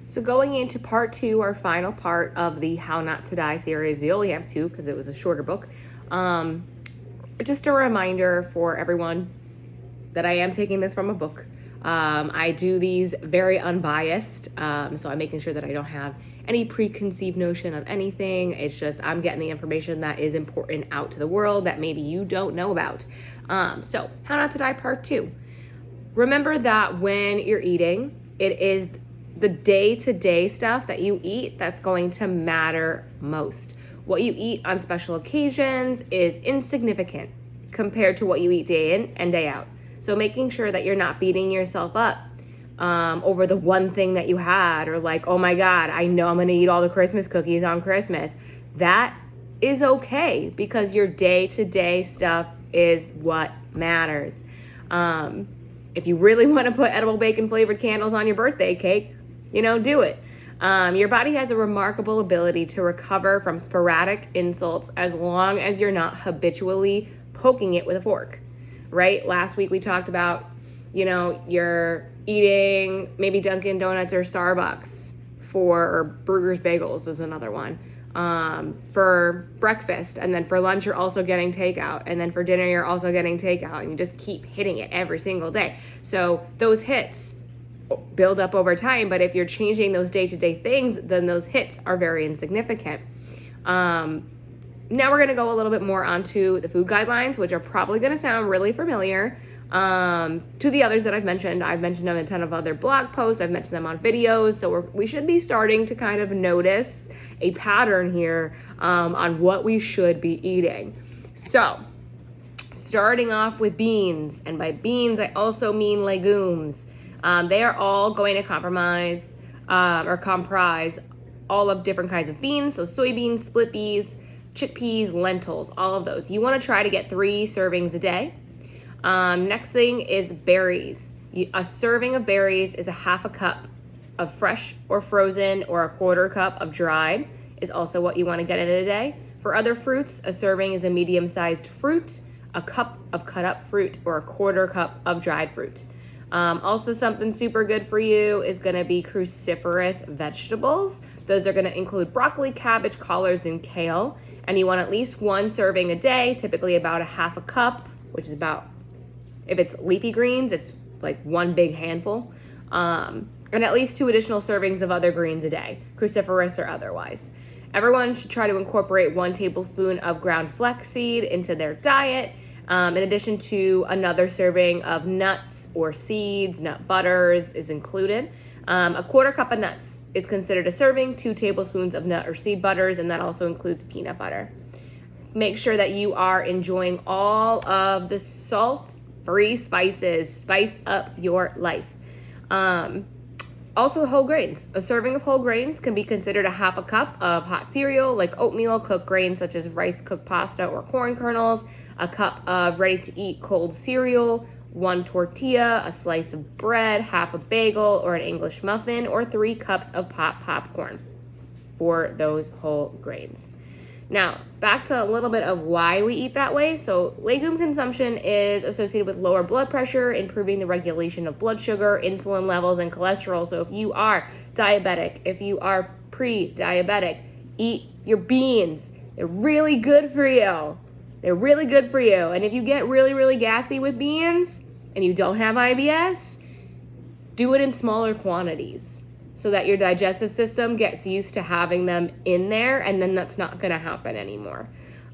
So going into part 2, our final part of the How Not to Die series, we only have 2 because it was a shorter book. Just a reminder for everyone that I am taking this from a book. I do these very unbiased, so I'm making sure that I don't have any preconceived notion of anything. It's just I'm getting the information that is important out to the world that maybe you don't know about. So How Not to Die part 2. Remember that when you're eating, it is the day-to-day stuff that you eat that's going to matter most. What you eat on special occasions is insignificant compared to what you eat day in and day out. So making sure that you're not beating yourself up over the one thing that you had, or like, oh my God, I know I'm gonna eat all the Christmas cookies on Christmas. That is okay because your day-to-day stuff is what matters. If you really want to put edible bacon flavored candles on your birthday cake, do it. Your body has a remarkable ability to recover from sporadic insults as long as you're not habitually poking it with a fork, right? Last week we talked about, you're eating maybe Dunkin' Donuts or Starbucks or Bruegger's Bagels is another one, for breakfast. And then for lunch, you're also getting takeout. And then for dinner, you're also getting takeout. And you just keep hitting it every single day. So those hits build up over time. But if you're changing those day-to-day things, then those hits are very insignificant. Now we're going to go a little bit more onto the food guidelines, which are probably going to sound really familiar to the others that I've mentioned. I've mentioned them in a ton of other blog posts. I've mentioned them on videos. So we should be starting to kind of notice a pattern here on what we should be eating. So starting off with beans, and by beans, I also mean legumes. They are all going to comprise all of different kinds of beans. So soybeans, split peas, chickpeas, lentils, all of those. You want to try to get 3 servings a day. Next thing is berries. A serving of berries is a half a cup of fresh or frozen, or a quarter cup of dried is also what you want to get in a day. For other fruits, a serving is a medium-sized fruit, a cup of cut up fruit, or a quarter cup of dried fruit. Also, something super good for you is going to be cruciferous vegetables. Those are going to include broccoli, cabbage, collards, and kale. And you want at least 1 serving a day, typically about a half a cup, which is about, if it's leafy greens, it's like 1 big handful. And at least 2 additional servings of other greens a day, cruciferous or otherwise. Everyone should try to incorporate 1 tablespoon of ground flaxseed into their diet, in addition to another serving of nuts or seeds. Nut butters is included. A quarter cup of nuts is considered a serving, 2 tablespoons of nut or seed butters, and that also includes peanut butter. Make sure that you are enjoying all of the salt-free spices. Spice up your life. Also, whole grains. A serving of whole grains can be considered a half a cup of hot cereal like oatmeal, cooked grains such as rice, cooked pasta, or corn kernels, a cup of ready-to-eat cold cereal, 1 tortilla, a slice of bread, half a bagel, or an English muffin, or 3 cups of popcorn for those whole grains. Now, back to a little bit of why we eat that way. So legume consumption is associated with lower blood pressure, improving the regulation of blood sugar, insulin levels, and cholesterol. So if you are diabetic, if you are pre-diabetic, eat your beans. They're really good for you. They're really good for you. And if you get really, really gassy with beans and you don't have IBS, do it in smaller quantities, so that your digestive system gets used to having them in there, and then that's not going to happen anymore.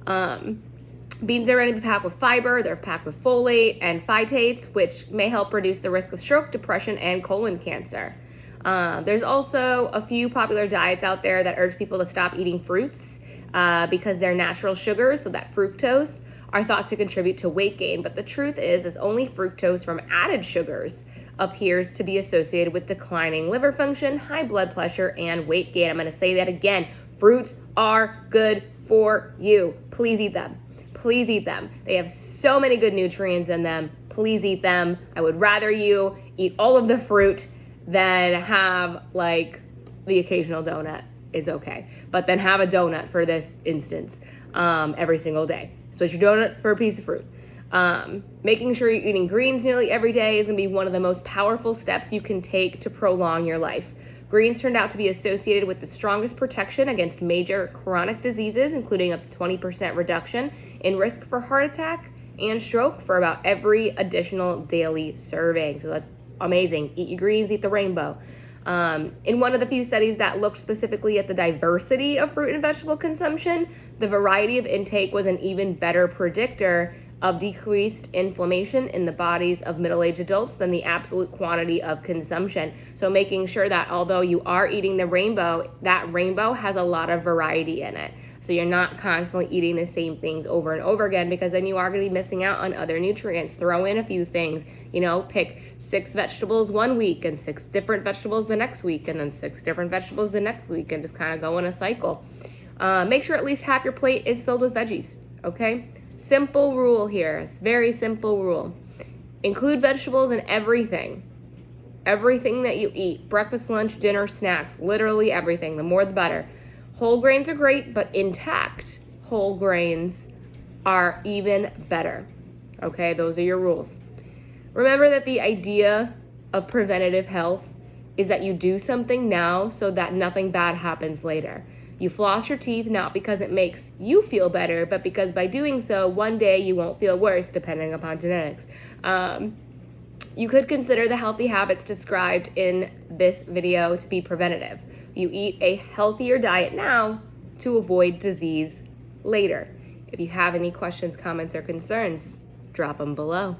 Beans are going to be packed with fiber. They're packed with folate and phytates, which may help reduce the risk of stroke, depression, and colon cancer. There's also a few popular diets out there that urge people to stop eating fruits because they're natural sugars, so that fructose, are thought to contribute to weight gain. But the truth is only fructose from added sugars appears to be associated with declining liver function, high blood pressure, and weight gain. I'm going to say that again. Fruits are good for you. Please eat them. Please eat them. They have so many good nutrients in them. Please eat them. I would rather you eat all of the fruit than have like the occasional donut is okay. But then have a donut for this instance every single day. Switch your donut for a piece of fruit. Making sure you're eating greens nearly every day is going to be one of the most powerful steps you can take to prolong your life. Greens turned out to be associated with the strongest protection against major chronic diseases, including up to 20% reduction in risk for heart attack and stroke for about every additional daily serving. So that's amazing. Eat your greens, eat the rainbow. In one of the few studies that looked specifically at the diversity of fruit and vegetable consumption, the variety of intake was an even better predictor of decreased inflammation in the bodies of middle-aged adults than the absolute quantity of consumption. So making sure that although you are eating the rainbow, that rainbow has a lot of variety in it. So you're not constantly eating the same things over and over again, because then you are going to be missing out on other nutrients. Throw in a few things, pick 6 vegetables one week and 6 different vegetables the next week, and then 6 different vegetables the next week, and just kind of go in a cycle. Make sure at least half your plate is filled with veggies, okay? Simple rule here. It's a very simple rule. Include vegetables in everything. Everything that you eat. Breakfast, lunch, dinner, snacks. Literally everything. The more the better. Whole grains are great, but intact whole grains are even better. Okay, those are your rules. Remember that the idea of preventative health is that you do something now so that nothing bad happens later. You floss your teeth not because it makes you feel better, but because by doing so, one day you won't feel worse, depending upon genetics. You could consider the healthy habits described in this video to be preventative. You eat a healthier diet now to avoid disease later. If you have any questions, comments, or concerns, drop them below.